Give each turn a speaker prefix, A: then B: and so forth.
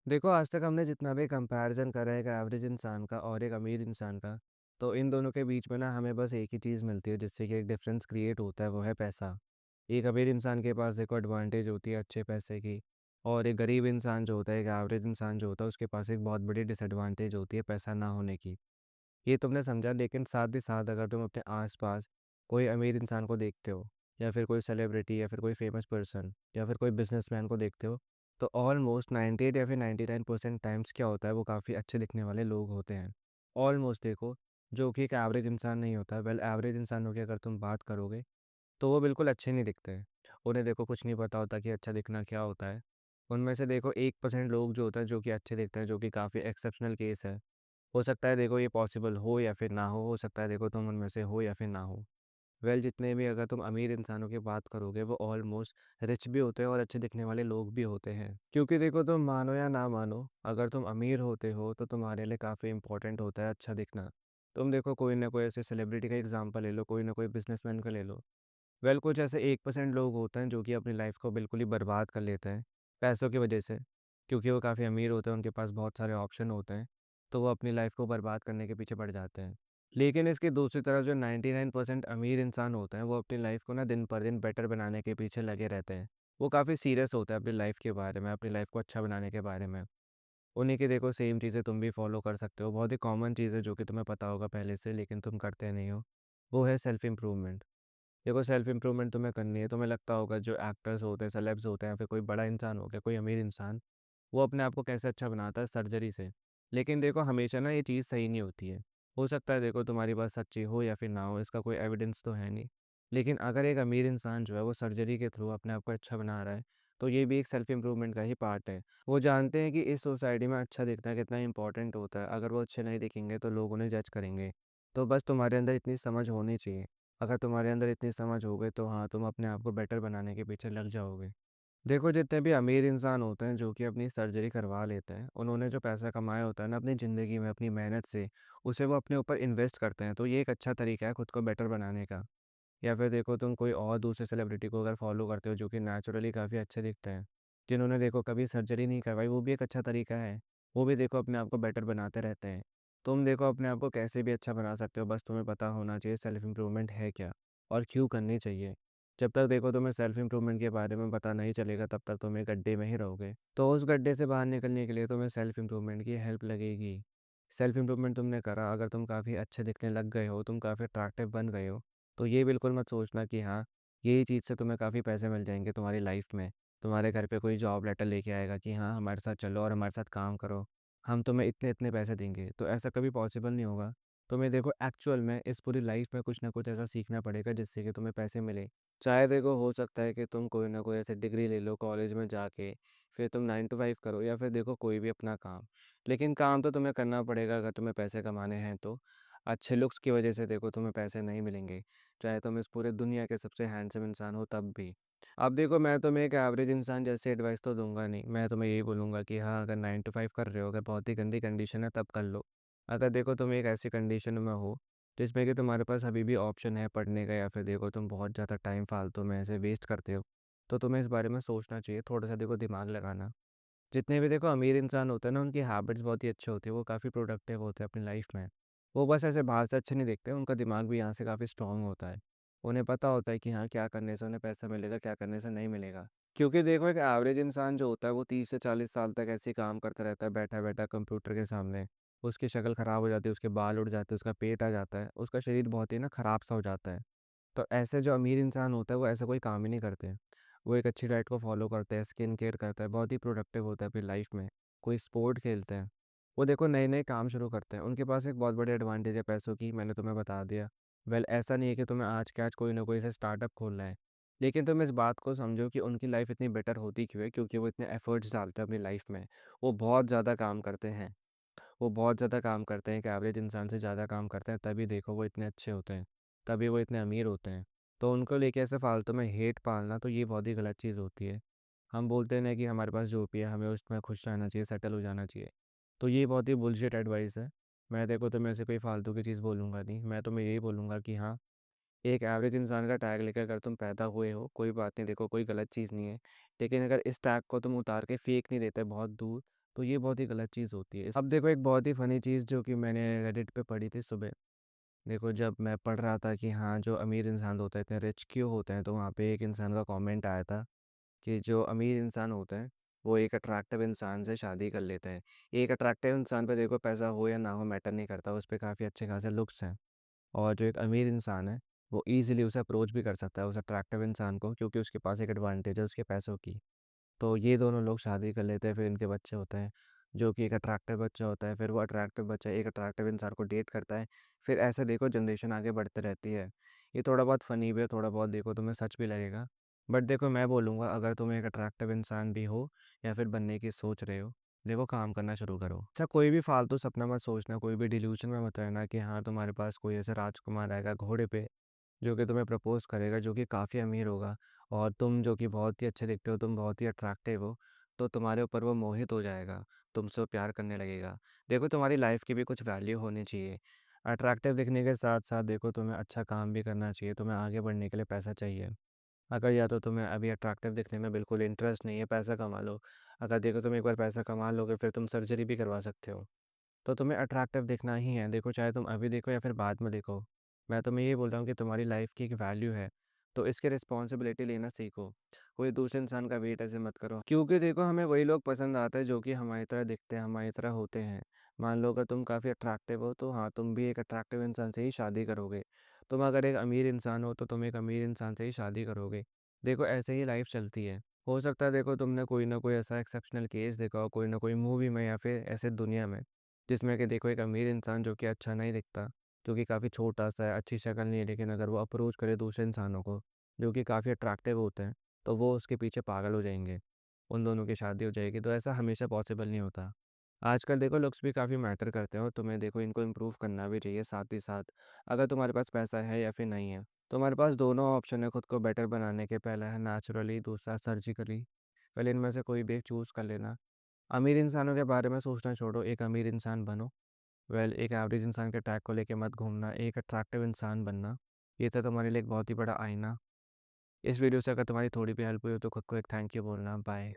A: देखो, आज तक हमने जितना भी कंपैरिज़न करा है एक एवरेज इंसान का और एक अमीर इंसान का, तो इन दोनों के बीच में ना हमें बस एक ही चीज़ मिलती है जिससे कि एक डिफ़रेंस क्रिएट होता है, वो है पैसा। एक अमीर इंसान के पास देखो एडवांटेज होती है अच्छे पैसे की, और एक गरीब इंसान जो होता है, एक एवरेज इंसान जो होता है, उसके पास एक बहुत बड़ी डिसएडवांटेज होती है पैसा ना होने की। ये तुमने समझा, लेकिन साथ ही साथ अगर तुम अपने आस-पास कोई अमीर इंसान को देखते हो, या फिर कोई सेलिब्रिटी या फिर कोई फ़ेमस पर्सन या फिर कोई बिज़नेसमैन को देखते हो, तो ऑलमोस्ट 98 या फिर 99% टाइम्स क्या होता है, वो काफ़ी अच्छे दिखने वाले लोग होते हैं। ऑलमोस्ट देखो, जो कि एक एवरेज इंसान नहीं होता। वेल, एवरेज इंसानों की अगर तुम बात करोगे, तो वो बिल्कुल अच्छे नहीं दिखते हैं। उन्हें देखो कुछ नहीं पता होता कि अच्छा दिखना क्या होता है। उनमें से देखो 1% लोग जो होते हैं, जो कि अच्छे दिखते हैं, जो कि काफ़ी एक्सेप्शनल केस है। हो सकता है देखो ये पॉसिबल हो या फिर ना हो सकता है देखो तुम उनमें से हो या फिर ना हो। वेल, जितने भी अगर तुम अमीर इंसानों की बात करोगे, वो ऑलमोस्ट रिच भी होते हैं और अच्छे दिखने वाले लोग भी होते हैं। क्योंकि देखो, तुम मानो या ना मानो, अगर तुम अमीर होते हो तो तुम्हारे लिए काफ़ी इंपॉर्टेंट होता है अच्छा दिखना। तुम देखो, कोई ना कोई ऐसे सेलिब्रिटी का एग्जांपल ले लो, कोई ना कोई बिजनेसमैन का ले लो। वेल, कुछ ऐसे 1% लोग होते हैं जो कि अपनी लाइफ को बिल्कुल ही बर्बाद कर लेते हैं पैसों की वजह से। क्योंकि वो काफ़ी अमीर होते हैं, उनके पास बहुत सारे ऑप्शन होते हैं, तो वो अपनी लाइफ को बर्बाद करने के पीछे पड़ जाते हैं। लेकिन इसकी दूसरी तरफ जो 99% अमीर इंसान होते हैं, वो अपनी लाइफ को ना दिन पर दिन बेटर बनाने के पीछे लगे रहते हैं। वो काफ़ी सीरियस होते हैं अपनी लाइफ के बारे में, अपनी लाइफ को अच्छा बनाने के बारे में। उन्हीं की देखो सेम चीज़ें तुम भी फॉलो कर सकते हो। बहुत ही कॉमन चीज़ है जो कि तुम्हें पता होगा पहले से, लेकिन तुम करते नहीं हो। वो है सेल्फ इम्प्रूवमेंट। देखो, सेल्फ इम्प्रूवमेंट तुम्हें करनी है, तुम्हें लगता होगा जो एक्टर्स होते हैं, सेलेब्स होते हैं, या फिर कोई बड़ा इंसान हो गया, कोई अमीर इंसान, वो अपने आप को कैसे अच्छा बनाता है सर्जरी से। लेकिन देखो, हमेशा ना ये चीज़ सही नहीं होती है। हो सकता है देखो तुम्हारी बात सच्ची हो या फिर ना हो, इसका कोई एविडेंस तो है नहीं। लेकिन अगर एक अमीर इंसान जो है वो सर्जरी के थ्रू अपने आप को अच्छा बना रहा है, तो ये भी एक सेल्फ इम्प्रूवमेंट का ही पार्ट है। वो जानते हैं कि इस सोसाइटी में अच्छा दिखना कितना इंपॉर्टेंट होता है। अगर वो अच्छे नहीं दिखेंगे तो लोग उन्हें जज करेंगे। तो बस तुम्हारे अंदर इतनी समझ होनी चाहिए। अगर तुम्हारे अंदर इतनी समझ हो गई, तो हाँ, तुम अपने आप को बेटर बनाने के पीछे लग जाओगे। देखो, जितने भी अमीर इंसान होते हैं जो कि अपनी सर्जरी करवा लेते हैं, उन्होंने जो पैसा कमाया होता है ना अपनी ज़िंदगी में अपनी मेहनत से, उसे वो अपने ऊपर इन्वेस्ट करते हैं। तो ये एक अच्छा तरीका है खुद को बेटर बनाने का। या फिर देखो, तुम कोई और दूसरे सेलिब्रिटी को अगर फॉलो करते हो जो कि नेचुरली काफ़ी अच्छे दिखते हैं, जिन्होंने देखो कभी सर्जरी नहीं करवाई, वो भी एक अच्छा तरीका है। वो भी देखो अपने आप को बेटर बनाते रहते हैं। तुम देखो अपने आप को कैसे भी अच्छा बना सकते हो, बस तुम्हें पता होना चाहिए सेल्फ इम्प्रूवमेंट है क्या और क्यों करनी चाहिए। जब तक देखो तुम्हें सेल्फ इम्प्रूवमेंट के बारे में पता नहीं चलेगा, तब तक तुम एक गड्ढे में ही रहोगे। तो उस गड्ढे से बाहर निकलने के लिए तुम्हें सेल्फ इम्प्रूवमेंट की हेल्प लगेगी। सेल्फ इम्प्रूवमेंट तुमने करा, अगर तुम काफ़ी अच्छे दिखने लग गए हो, तुम काफ़ी अट्रैक्टिव बन गए हो, तो ये बिल्कुल मत सोचना कि हाँ, यही चीज़ से तुम्हें काफ़ी पैसे मिल जाएँगे तुम्हारी लाइफ में। तुम्हारे घर पे कोई जॉब लेटर लेके आएगा कि हाँ, हमारे साथ चलो और हमारे साथ काम करो। हम तुम्हें इतने-इतने पैसे देंगे। तो ऐसा कभी पॉसिबल नहीं होगा। तुम्हें देखो एक्चुअल में इस पूरी लाइफ में कुछ ना कुछ ऐसा सीखना पड़ेगा जिससे कि तुम्हें पैसे मिले। चाहे देखो, हो सकता है कि तुम कोई ना कोई ऐसी डिग्री ले लो कॉलेज में जाके, फिर तुम 9 टू 5 करो, या फिर देखो कोई भी अपना काम। लेकिन काम तो तुम्हें करना पड़ेगा अगर तुम्हें पैसे कमाने हैं तो। अच्छे लुक्स की वजह से देखो तुम्हें पैसे नहीं मिलेंगे, चाहे तुम इस पूरे दुनिया के सबसे हैंडसम इंसान हो तब भी। अब देखो, मैं तुम्हें एक एवरेज इंसान जैसे एडवाइस तो दूँगा नहीं, मैं तुम्हें यही बोलूँगा कि हाँ, अगर 9 टू 5 कर रहे हो, अगर बहुत ही गंदी कंडीशन है तब कर लो। अगर देखो तुम एक ऐसी कंडीशन में हो, जिसमें कि तुम्हारे पास अभी भी ऑप्शन है पढ़ने का, या फिर देखो तुम बहुत ज़्यादा टाइम फालतू में ऐसे वेस्ट करते हो, तो तुम्हें इस बारे में सोचना चाहिए, थोड़ा-सा देखो दिमाग लगाना। जितने भी देखो अमीर इंसान होते हैं ना, उनकी हैबिट्स बहुत ही अच्छे होते हैं, वो काफ़ी प्रोडक्टिव होते हैं अपनी लाइफ में। वो बस ऐसे बाहर से अच्छे नहीं दिखते, उनका दिमाग भी यहाँ से काफ़ी स्ट्रॉन्ग होता है। उन्हें पता होता है कि हाँ, क्या करने से उन्हें पैसा मिलेगा, क्या करने से नहीं मिलेगा। क्योंकि देखो, एक एवरेज इंसान जो होता है वो 30 से 40 साल तक ऐसे ही काम करता रहता है बैठा-बैठा कंप्यूटर के सामने। उसकी शक्ल ख़राब हो जाती है, उसके बाल उड़ जाते हैं, उसका पेट आ जाता है, उसका शरीर बहुत ही ना ख़राब-सा हो जाता है। तो ऐसे जो अमीर इंसान होता है वो ऐसा कोई काम ही नहीं करते हैं। वो एक अच्छी डाइट को फॉलो करते हैं, स्किन केयर करता है, बहुत ही प्रोडक्टिव होता है अपनी लाइफ में। कोई स्पोर्ट खेलते हैं। वो देखो नए-नए काम शुरू करते हैं। उनके पास एक बहुत बड़ी एडवांटेज है पैसों की, मैंने तुम्हें बता दिया। वेल, ऐसा नहीं है कि तुम्हें आज के आज कोई ना कोई ऐसा स्टार्टअप खोलना है। लेकिन तुम इस बात को समझो कि उनकी लाइफ इतनी बेटर होती क्यों है? क्योंकि वो इतने एफर्ट्स डालते हैं अपनी लाइफ में। वो बहुत ज़्यादा काम करते हैं। वो बहुत ज़्यादा काम करते हैं, एक एवरेज इंसान से ज़्यादा काम करते हैं, तभी देखो वो इतने अच्छे होते हैं, तभी वो इतने अमीर होते हैं। तो उनको लेके ऐसे फालतू में हेट पालना, तो ये बहुत ही गलत चीज़ होती है। हम बोलते हैं ना कि हमारे पास जो भी है हमें उसमें खुश रहना चाहिए, सेटल हो जाना चाहिए। तो ये बहुत ही बुलशिट एडवाइस है। मैं देखो तुम्हें ऐसे कोई फालतू की चीज़ बोलूँगा नहीं, मैं तुम्हें यही बोलूँगा कि हाँ, एक एवरेज इंसान का टैग लेकर अगर तुम पैदा हुए हो, कोई बात नहीं, देखो कोई गलत चीज़ नहीं है। लेकिन अगर इस टैग को तुम उतार के फेंक नहीं देते बहुत दूर, तो ये बहुत ही गलत चीज़ होती है। अब देखो एक बहुत ही फ़नी चीज़ जो कि मैंने रेडिट पे पढ़ी थी सुबह। देखो जब मैं पढ़ रहा था कि हाँ, जो अमीर इंसान होते हैं इतने रिच क्यों होते हैं, तो वहाँ पे एक इंसान का कमेंट आया था कि जो अमीर इंसान होते हैं, वो एक अट्रैक्टिव इंसान से शादी कर लेते हैं। एक अट्रैक्टिव इंसान पे देखो पैसा हो या ना हो मैटर नहीं करता, उस पे काफ़ी अच्छे खासे लुक्स हैं। और जो एक अमीर इंसान है, वो ईज़िली उसे अप्रोच भी कर सकता है उस अट्रैक्टिव इंसान को, क्योंकि उसके पास एक एडवांटेज है उसके पैसों की। तो ये दोनों लोग शादी कर लेते हैं, फिर इनके बच्चे होते हैं, जो कि एक अट्रैक्टिव बच्चा होता है, फिर वो अट्रैक्टिव बच्चा एक अट्रैक्टिव इंसान को डेट करता है, फिर ऐसे देखो जनरेशन आगे बढ़ते रहती है। ये थोड़ा बहुत फ़नी भी है, थोड़ा बहुत देखो तुम्हें सच भी लगेगा। बट देखो मैं बोलूँगा अगर तुम एक अट्रैक्टिव इंसान भी हो या फिर बनने की सोच रहे हो, देखो काम करना शुरू करो। अच्छा कोई भी फालतू सपना मत सोचना, कोई भी डिल्यूज़न में मत रहना कि हाँ, तुम्हारे पास कोई ऐसा राजकुमार आएगा घोड़े पे जो कि तुम्हें प्रपोज़ करेगा, जो कि काफ़ी अमीर होगा और तुम जो कि बहुत ही अच्छे दिखते हो, तुम बहुत ही अट्रैक्टिव हो, तो तुम्हारे ऊपर वो मोहित हो जाएगा, तुमसे वो प्यार करने लगेगा। देखो तुम्हारी लाइफ़ की भी कुछ वैल्यू होनी चाहिए। अट्रैक्टिव दिखने के साथ-साथ देखो तुम्हें अच्छा काम भी करना चाहिए, तुम्हें आगे बढ़ने के लिए पैसा चाहिए। अगर या तो तुम्हें अभी अट्रैक्टिव दिखने में बिल्कुल इंटरेस्ट नहीं है, पैसा कमा लो। अगर देखो तुम एक बार पैसा कमा लोगे फिर तुम सर्जरी भी करवा सकते हो। तो तुम्हें अट्रैक्टिव दिखना ही है, देखो चाहे तुम अभी देखो या फिर बाद में देखो। मैं तुम्हें ये बोल रहा हूँ कि तुम्हारी लाइफ़ की एक वैल्यू है, तो इसकी रिस्पॉन्सिबिलिटी लेना सीखो। कोई दूसरे इंसान का वेट ऐसे मत करो, क्योंकि देखो हमें वही लोग पसंद आते हैं जो कि हमारी तरह दिखते हैं, हमारी तरह होते हैं। मान लो अगर तुम काफ़ी अट्रैक्टिव हो, तो हाँ, तुम भी एक अट्रैक्टिव इंसान से ही शादी करोगे। तुम अगर एक अमीर इंसान हो, तो तुम एक अमीर इंसान से ही शादी करोगे। देखो ऐसे ही लाइफ़ चलती है। हो सकता है देखो तुमने कोई ना कोई ऐसा एक्सेप्शनल केस देखा हो, कोई ना कोई मूवी में या फिर ऐसे दुनिया में, जिसमें कि देखो एक अमीर इंसान जो कि अच्छा नहीं दिखता, जो कि काफ़ी छोटा-सा है, अच्छी शक्ल नहीं है, लेकिन अगर वो अप्रोच करे दूसरे इंसानों को, जो कि काफ़ी अट्रैक्टिव होते हैं, तो वो उसके पीछे पागल हो जाएँगे। उन दोनों की शादी हो जाएगी, तो ऐसा हमेशा पॉसिबल नहीं होता। आजकल देखो लुक्स भी काफ़ी मैटर करते हैं और तुम्हें देखो इनको इम्प्रूव करना भी चाहिए साथ ही साथ। अगर तुम्हारे पास पैसा है या फिर नहीं है, तुम्हारे पास दोनों ऑप्शन है खुद को बेटर बनाने के। पहला है नेचुरली, दूसरा सर्जिकली। पहले इनमें से कोई भी एक चूज़ कर लेना। अमीर इंसानों के बारे में सोचना छोड़ो, एक अमीर इंसान बनो। एक एवरेज इंसान के टैग को लेके मत घूमना, एक अट्रैक्टिव इंसान बनना। ये था तुम्हारे लिए एक बहुत ही बड़ा आईना। इस वीडियो से अगर तुम्हारी थोड़ी भी हेल्प हुई हो तो खुद को एक थैंक यू बोलना। बाय।